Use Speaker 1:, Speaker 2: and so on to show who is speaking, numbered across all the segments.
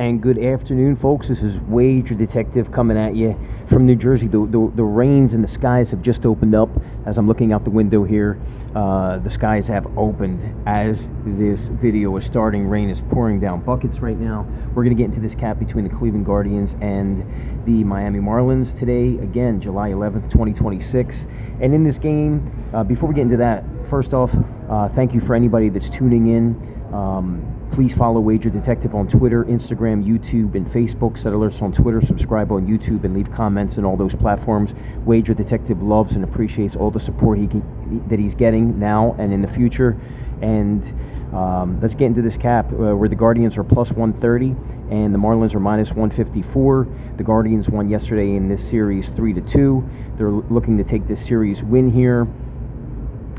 Speaker 1: and good afternoon, folks. This is Wager Detective coming at you from New Jersey. The rains and the skies have just opened up. As I'm looking out the window here, the skies have opened as this video is starting. Rain is pouring down buckets right now. We're going to get into this cap between the Cleveland Guardians and the Miami Marlins today. Again, July 11th, 2026. And in this game, before we get into that, first off, thank you for anybody that's tuning in. Please follow Wager Detective on Twitter, Instagram, YouTube, and Facebook. Set alerts on Twitter, subscribe on YouTube, and leave comments on all those platforms. Wager Detective loves and appreciates all the support that he's getting now and in the future. And let's get into this cap where the Guardians are plus 130 and the Marlins are minus 154. The Guardians won yesterday in this series 3-2. They're looking to take this series win here.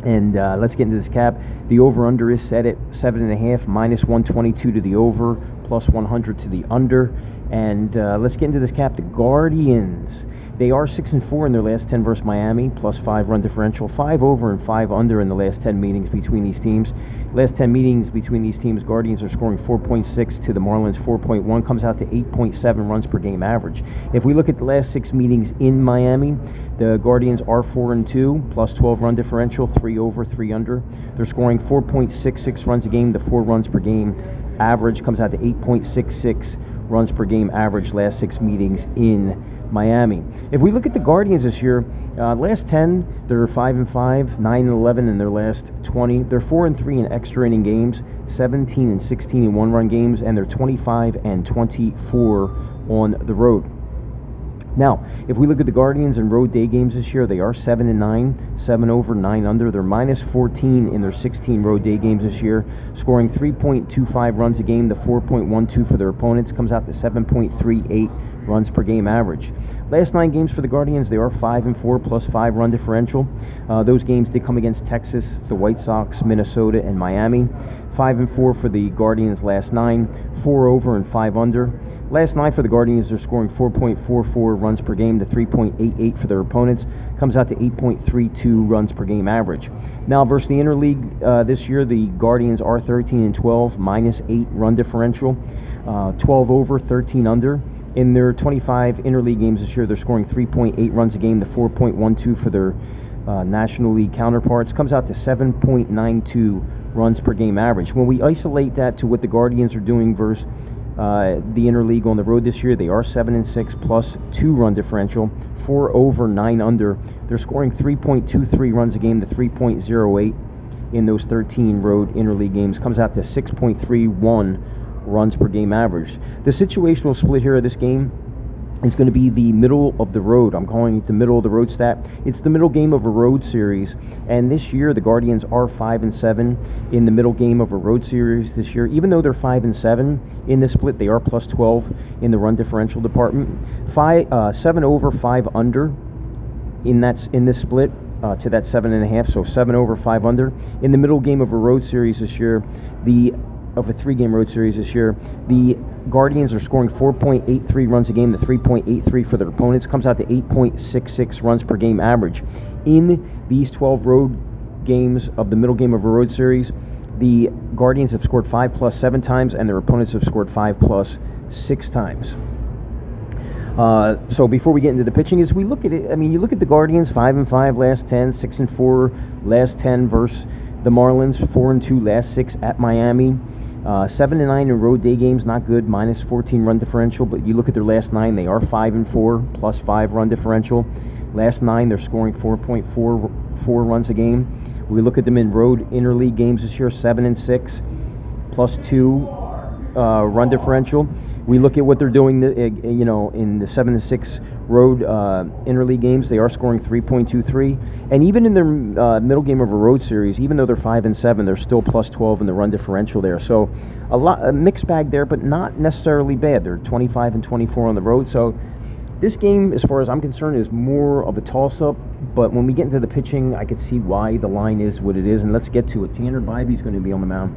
Speaker 1: And let's get into this cap. The over-under is set at 7.5, minus 122 to the over, plus 100 to the under. And let's get into this cap. The Guardians, they are 6-4 in their last 10 versus Miami, plus 5 run differential, 5 over and 5 under in the last 10 meetings between these teams. Last 10 meetings between these teams, Guardians are scoring 4.6 to the Marlins 4.1, comes out to 8.7 runs per game average. If we look at the last 6 meetings in Miami, the Guardians are 4-2, plus 12 run differential, 3 over, 3 under. They're scoring 4.66 runs a game. The 4 runs per game average comes out to 8.66 runs per game average last 6 meetings in Miami. If we look at the Guardians this year, last 10, they're 5-5, 9-11 in their last 20. They're 4-3 in extra inning games, 17-16 in one-run games, and they're 25-24 on the road. Now, if we look at the Guardians in road day games this year, they are 7-9, 7 over, 9 under. They're minus 14 in their 16 road day games this year, scoring 3.25 runs a game. The 4.12 for their opponents comes out to 7.38 runs per game average. Last 9 games for the Guardians, they are 5-4 plus 5 run differential. Those games did come against Texas, the White Sox, Minnesota, and Miami. 5-4 for the Guardians last 9, 4 over and 5 under. Last 9 for the Guardians, they're scoring 4.44 runs per game. The 3.88 for their opponents comes out to 8.32 runs per game average. Now versus the interleague this year, the Guardians are 13-12, minus 8 run differential, 12 over, 13 under. In their 25 interleague games this year, they're scoring 3.8 runs a game. The 4.12 for their National League counterparts comes out to 7.92 runs per game average. When we isolate that to what the Guardians are doing versus the interleague on the road this year, they are 7-6 plus 2 run differential, 4 over, 9 under. They're scoring 3.23 runs a game to 3.08 in those 13 road interleague games, comes out to 6.31 runs per game average. The situational split here of this game is going to be the middle of the road. I'm calling it the middle of the road stat. It's the middle game of a road series, and this year the Guardians are 5-7 in the middle game of a road series this year. Even though they're 5-7 in this split, they are plus 12 in the run differential department. 7 over, 5 under in this split to that 7.5. So 7 over, 5 under in the middle game of a road series this year. Of a 3-game road series this year, the Guardians are scoring 4.83 runs a game to 3.83 for their opponents, comes out to 8.66 runs per game average. In these 12 road games of the middle game of a road series, the Guardians have scored 5+ 7 times, and their opponents have scored 5+ 6 times. So before we get into the pitching, as we look at it, I mean, you look at the Guardians, 5-5 last 10, 6-4 last 10 versus the Marlins, 4-2 last 6 at Miami. 7-9 in road day games, not good, minus 14 run differential. But you look at their last 9, they are 5-4 plus 5 run differential. Last 9, they're scoring 4.44 runs a game. We look at them in road interleague games this year, 7-6 plus 2 run differential. We look at what they're doing, in the 7-6 road interleague games. They are scoring 3.23, and even in their middle game of a road series, even though they're 5-7, they're still plus 12 in the run differential there. So a mixed bag there, but not necessarily bad. They're 25-24 on the road. So this game, as far as I'm concerned, is more of a toss-up. But when we get into the pitching, I can see why the line is what it is, and let's get to it. Tanner Bibee is going to be on the mound.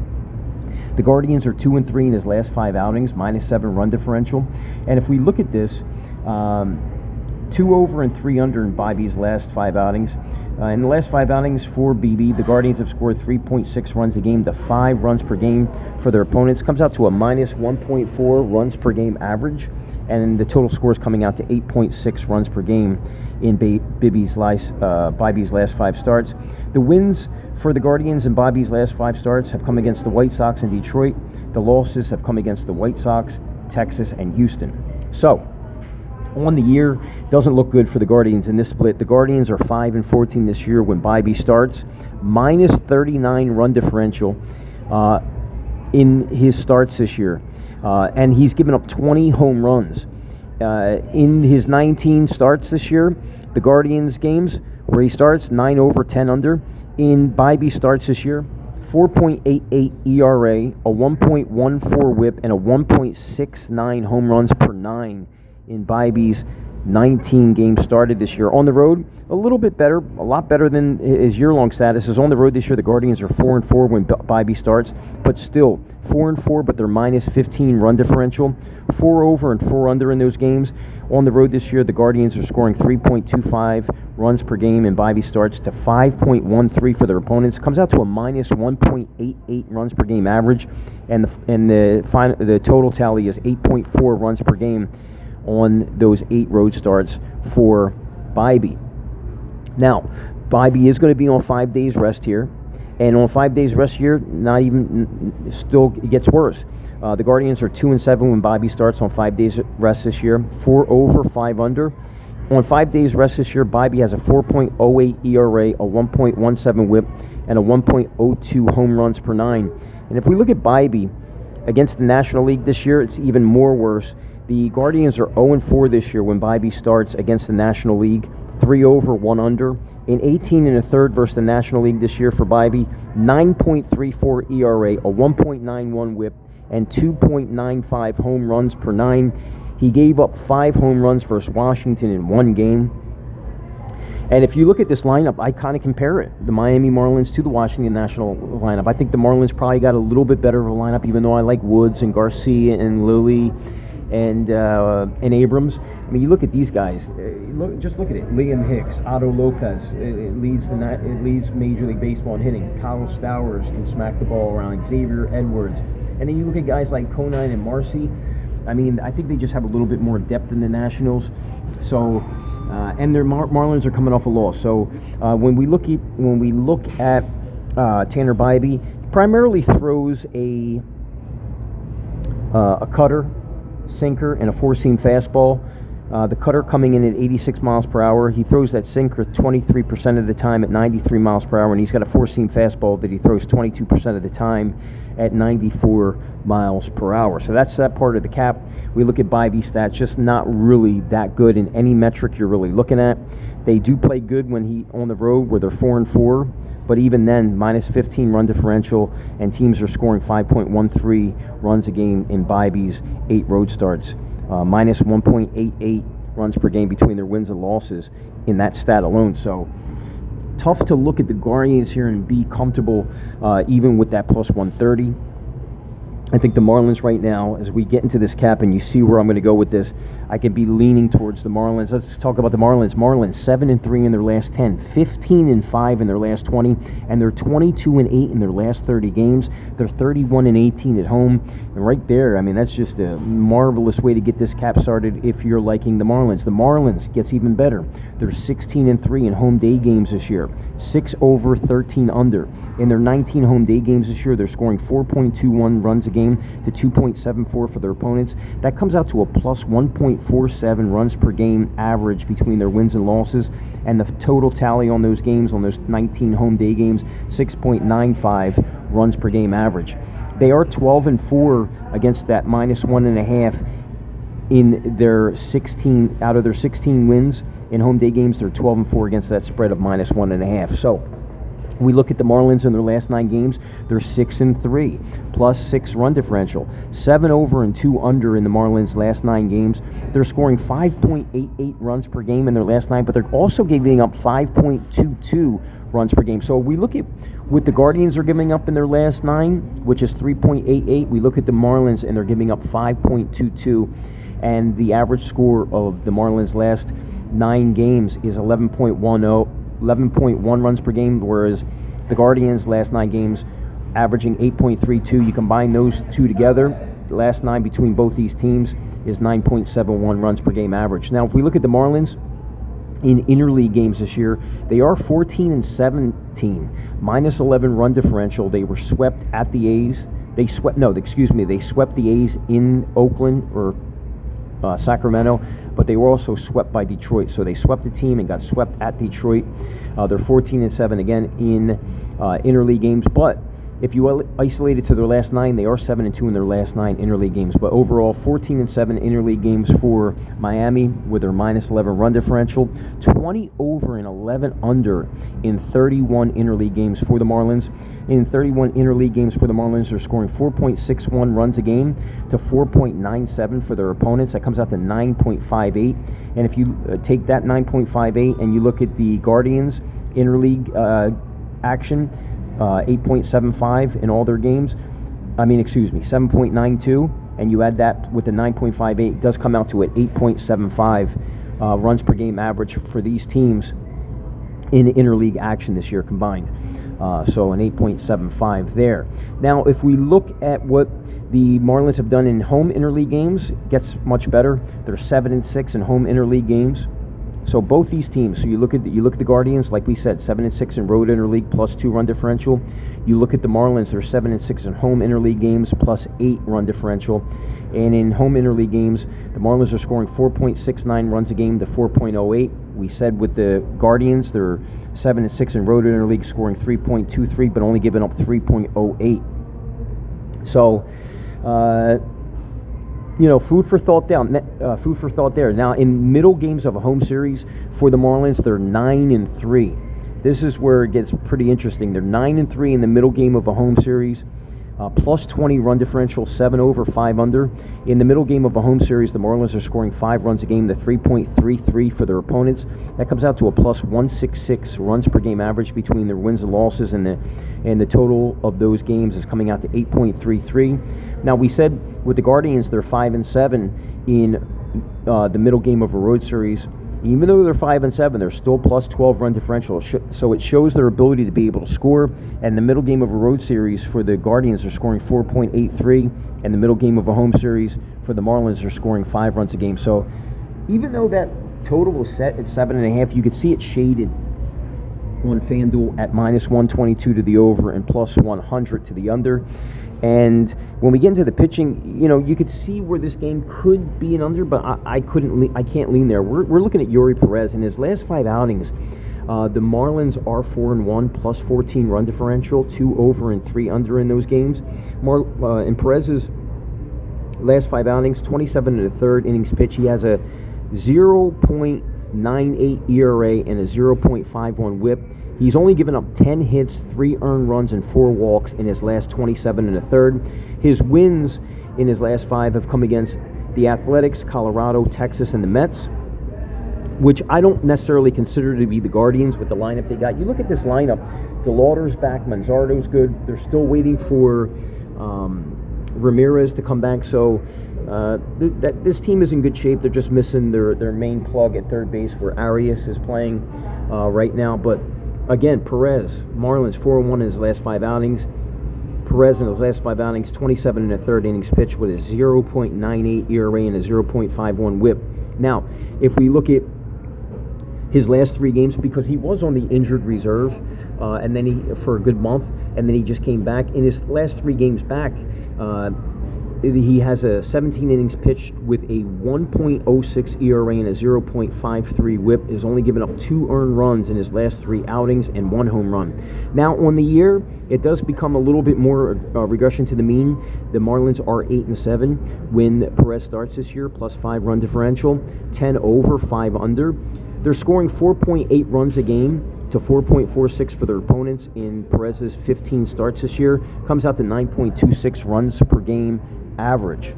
Speaker 1: The Guardians are 2-3 in his last 5 outings, minus 7 run differential. And if we look at this, 2 over and 3 under in Bibee's last 5 outings. In the last 5 outings for BB, the Guardians have scored 3.6 runs a game to 5 runs per game for their opponents. Comes out to a minus 1.4 runs per game average, and the total score is coming out to 8.6 runs per game in Bibby's last 5 starts. The wins for the Guardians in Bobby's last 5 starts have come against the White Sox and Detroit. The losses have come against the White Sox, Texas, and Houston. So, on the year, doesn't look good for the Guardians in this split. The Guardians are 5-14 this year when Bobby starts, minus 39 run differential in his starts this year, and he's given up 20 home runs. In his 19 starts this year, the Guardians games where he starts 9 over, 10 under. In Bobby starts this year, 4.88 ERA, a 1.14 WHIP, and a 1.69 home runs per 9 in Bobby's 19 games started this year. On the road, a little bit better, a lot better than his year-long status. Is on the road this year, the Guardians are 4-4 when Bobby starts, but still 4-4, but they're minus 15 run differential, 4 over and 4 under in those games. On the road this year, the Guardians are scoring 3.25 runs per game, and Bobby starts to 5.13 for their opponents. Comes out to a minus 1.88 runs per game average, and the total tally is 8.4 runs per game on those 8 road starts for Bobby. Now, Bobby is going to be on 5 days rest here, and on 5 days rest here, still it gets worse. The Guardians are 2-7 when Bobby starts on 5 days rest this year, 4 over, 5 under. On 5 days rest this year, Bobby has a 4.08 ERA, a 1.17 WHIP, and a 1.02 home runs per 9. And if we look at Bobby against the National League this year, it's even more worse. The Guardians are 0-4 this year when Bobby starts against the National League, 3 over, 1 under. In 18 1/3 versus the National League this year for Bobby, 9.34 ERA, a 1.91 WHIP, and 2.95 home runs per 9. He gave up 5 home runs versus Washington in 1 game. And if you look at this lineup, I kind of compare it, the Miami Marlins to the Washington National lineup. I think the Marlins probably got a little bit better of a lineup, even though I like Woods and Garcia and Lilly and Abrams. I mean, you look at these guys. Just look at it. Liam Hicks, Otto Lopez. It leads Major League Baseball in hitting. Kyle Stowers can smack the ball around. Xavier Edwards. And then you look at guys like Conine and Marcy. I mean, I think they just have a little bit more depth than the Nationals. So, and their Marlins are coming off a loss. So, when we look at Tanner Bibee, primarily throws a cutter, sinker, and a 4-seam fastball. The cutter coming in at 86 miles per hour. He throws that sinker 23% of the time at 93 miles per hour, and he's got a 4-seam fastball that he throws 22% of the time at 94 miles per hour. So that's that part of the cap. We look at Bibee stats, just not really that good in any metric you're really looking at. They do play good when he on the road where they're 4-4, but even then, minus 15 run differential, and teams are scoring 5.13 runs a game in Bibee's 8 road starts. Minus 1.88 runs per game between their wins and losses in that stat alone. So tough to look at the Guardians here and be comfortable even with that plus 130. I think the Marlins right now, as we get into this cap, and you see where I'm going to go with this, I could be leaning towards the Marlins. Let's talk about the Marlins. Marlins 7-3 in their last 10, 15-5 in their last 20, and they're 22-8 in their last 30 games. They're 31-18 at home, and right there, I mean, that's just a marvelous way to get this cap started if you're liking the Marlins. The Marlins gets even better. They're 16-3 in home day games this year, 6 over, 13 under. In their 19 home day games this year, they're scoring 4.21 runs a game to 2.74 for their opponents. That comes out to a plus 1.47 runs per game average between their wins and losses, and the total tally on those games, on those 19 home day games, 6.95 runs per game average. They are 12-4 against that minus 1.5 in their 16 out of their 16 wins in home day games. They're 12-4 against that spread of minus 1.5. So we look at the Marlins in their last 9 games. They're 6-3, plus 6 run differential, 7 over and 2 under in the Marlins' last 9 games. They're scoring 5.88 runs per game in their last 9, but they're also giving up 5.22 runs per game. So we look at what the Guardians are giving up in their last 9, which is 3.88. We look at the Marlins, and they're giving up 5.22, and the average score of the Marlins' last 9 games is 11.10. 11.1 runs per game, whereas the Guardians last 9 games averaging 8.32. You combine those two together, the last 9 between both these teams is 9.71 runs per game average. Now, if we look at the Marlins in interleague games this year, they are 14-17, minus 11 run differential. They were swept at the A's. They swept the A's in Oakland or Sacramento, but they were also swept by Detroit. So they swept the team and got swept at Detroit. They're 14-7 again in interleague games, but if you isolate it to their last 9, they are 7-2 in their last 9 interleague games. But overall, 14-7 interleague games for Miami with their minus 11 run differential. 20 over and 11 under in 31 interleague games for the Marlins. In 31 interleague games for the Marlins, they're scoring 4.61 runs a game to 4.97 for their opponents. That comes out to 9.58. And if you take that 9.58 and you look at the Guardians interleague action, 8.75 in all their games. 7.92, and you add that with the 9.58, it does come out to an 8.75 runs per game average for these teams in interleague action this year combined. So an 8.75 there. Now, if we look at what the Marlins have done in home interleague games, it gets much better. They're 7-6 in home interleague games. So both these teams, so you look at the Guardians, like we said, 7-6 in road interleague plus 2 run differential. You look at the Marlins, they're 7-6 in home interleague games plus 8 run differential. And in home interleague games, the Marlins are scoring 4.69 runs a game to 4.08. We said with the Guardians, they're 7-6 in road interleague, scoring 3.23, but only giving up 3.08. So, food for thought there. Now, in middle games of a home series for the Marlins, they're 9-3. This is where it gets pretty interesting. They're 9-3 in the middle game of a home series, plus 20 run differential, 7 over, 5 under. In the middle game of a home series, the Marlins are scoring 5 runs a game to 3.33 for their opponents. That comes out to a plus 166 runs per game average between their wins and losses, and the total of those games is coming out to 8.33. Now, we said with the Guardians, they're 5-7 in the middle game of a road series. Even though they're 5-7, they're still plus 12 run differential. So it shows their ability to be able to score. And the middle game of a road series for the Guardians are scoring 4.83, and the middle game of a home series for the Marlins are scoring 5 runs a game. So even though that total was set at 7.5, you could see it shaded on FanDuel at minus 122 to the over and plus 100 to the under. And when we get into the pitching, you could see where this game could be an under, but I can't lean there. We're looking at Yuri Perez in his last 5 outings. The Marlins are 4-1 plus 14 run differential, 2 over and 3 under in those games. In Perez's last 5 outings, 27 1/3 innings pitch, he has a 0.98 ERA and a 0.51 WHIP. He's only given up 10 hits, 3 earned runs, and 4 walks in his last 27 1/3. His wins in his last 5 have come against the Athletics, Colorado, Texas, and the Mets, which I don't necessarily consider to be the Guardians with the lineup they got. You look at this lineup, DeLauder's back, Manzardo's good. They're still waiting for Ramirez to come back, so this team is in good shape. They're just missing their main plug at third base, where Arias is playing right now. But again, Perez, Marlins 4-1 in his last 5 outings. Perez in his last 5 outings, 27 1/3 innings pitched with a 0.98 ERA and a 0.51 WHIP. Now, if we look at his last 3 games, because he was on the injured reserve, and then for a good month, and then he just came back. In his last 3 games back, he has a 17 innings pitched with a 1.06 ERA and a 0.53 WHIP. Has only given up 2 earned runs in his last 3 outings and 1 home run. Now, on the year, it does become a little bit more regression to the mean. The Marlins are 8-7 when Perez starts this year, plus 5 run differential, 10 over, 5 under. They're scoring 4.8 runs a game to 4.46 for their opponents in Perez's 15 starts this year. Comes out to 9.26 runs per game average.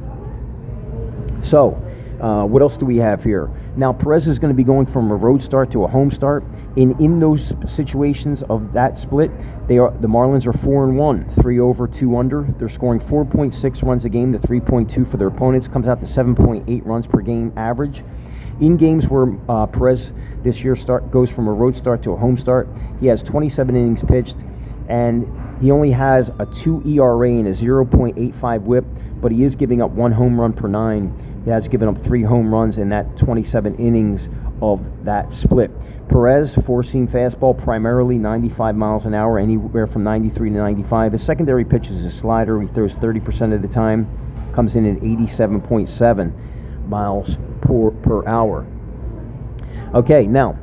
Speaker 1: So, what else do we have here? Now, Perez is going to be going from a road start to a home start. In those situations of that split, the Marlins are 4-1, 3 over, 2 under. They're scoring 4.6 runs a game to 3.2 for their opponents. Comes out to 7.8 runs per game average. In games where Perez this year goes from a road start to a home start, he has 27 innings pitched, and he only has a 2 ERA and a 0.85 WHIP, but he is giving up 1 home run per 9. He has given up 3 home runs in that 27 innings of that split. Perez, 4-seam fastball, primarily 95 miles an hour, anywhere from 93 to 95. His secondary pitch is a slider. He throws 30% of the time, comes in at 87.7 miles per hour. Okay, now,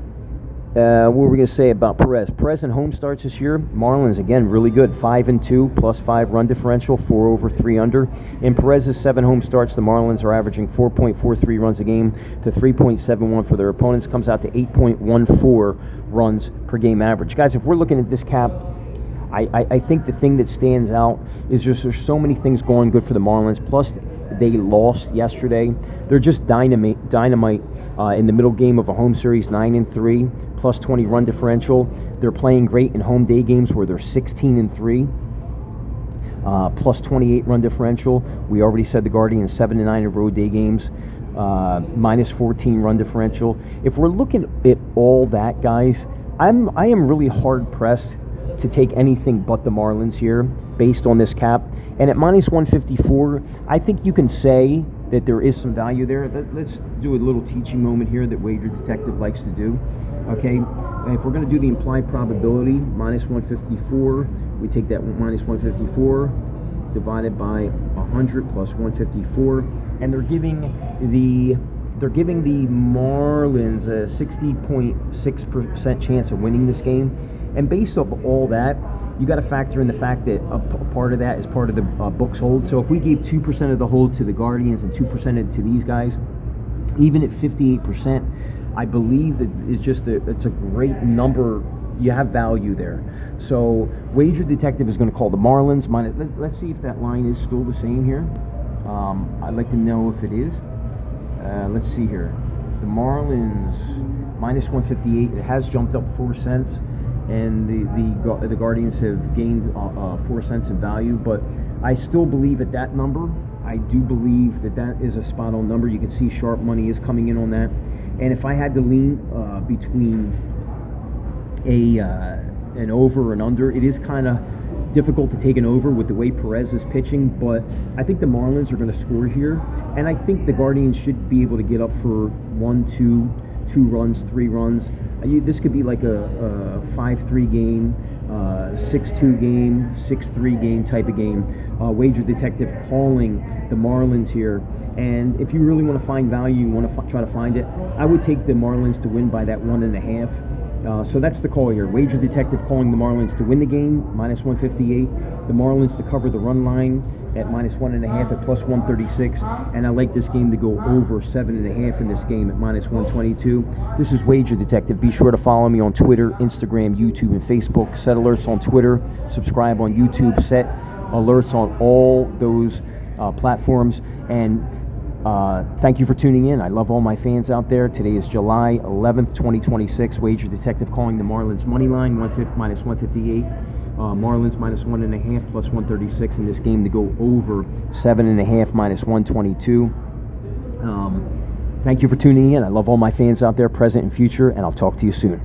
Speaker 1: what were we going to say about Perez? Perez in home starts this year, Marlins, again, really good. 5-2, +5 run differential, 4 over, 3 under. In Perez's 7 home starts, the Marlins are averaging 4.43 runs a game to 3.71 for their opponents. Comes out to 8.14 runs per game average. Guys, if we're looking at this cap, I think the thing that stands out is just there's so many things going good for the Marlins. Plus, they lost yesterday. They're just dynamite in the middle game of a home series, 9-3, +20 run differential. They're playing great in home day games where they're 16-3, +28 run differential. We already said the Guardians 7-9 in road day games, -14 run differential. If we're looking at all that, guys, I am really hard pressed to take anything but the Marlins here based on this cap. And at -154, I think you can say that there is some value there. Let's do a little teaching moment here that Wager Detective likes to do. Okay, and if we're going to do the implied probability, -154, we take that -154 divided by 100 plus 154, and they're giving the Marlins a 60.6% chance of winning this game. And based off all that, you got to factor in the fact that a part of that is part of the books hold. So if we gave 2% of the hold to the Guardians and 2% to these guys, even at 58%, I believe that it's a great number. You have value there. So Wager Detective is going to call the Marlins. Let's see if that line is still the same here. I'd like to know if it is. Let's see here. The Marlins -158. It has jumped up 4 cents. And the Guardians have gained 4 cents in value, but I still believe at that number. I do believe that is a spot-on number. You can see sharp money is coming in on that. And if I had to lean between an over and under, it is kind of difficult to take an over with the way Perez is pitching, but I think the Marlins are going to score here, and I think the Guardians should be able to get up for 1-2, 2 runs, 3 runs. This could be like a 5-3 game, 6-2 game, 6-3 game type of game. Wager Detective calling the Marlins here. And if you really want to find value, you want to try to find it, I would take the Marlins to win by that 1.5. So that's the call here. Wager Detective calling the Marlins to win the game, -158. The Marlins to cover the run line at -1.5 at +136. And I like this game to go over 7.5 in this game at -122. This is Wager Detective. Be sure to follow me on Twitter, Instagram, YouTube, and Facebook. Set alerts on Twitter. Subscribe on YouTube. Set alerts on all those platforms. And thank you for tuning in. I love all my fans out there. Today is July 11th, 2026. Wager Detective calling the Marlins money line, -158. Marlins -1.5 +136 in this game to go over 7.5 -122. Thank you for tuning in. I love all my fans out there, present and future, and I'll talk to you soon.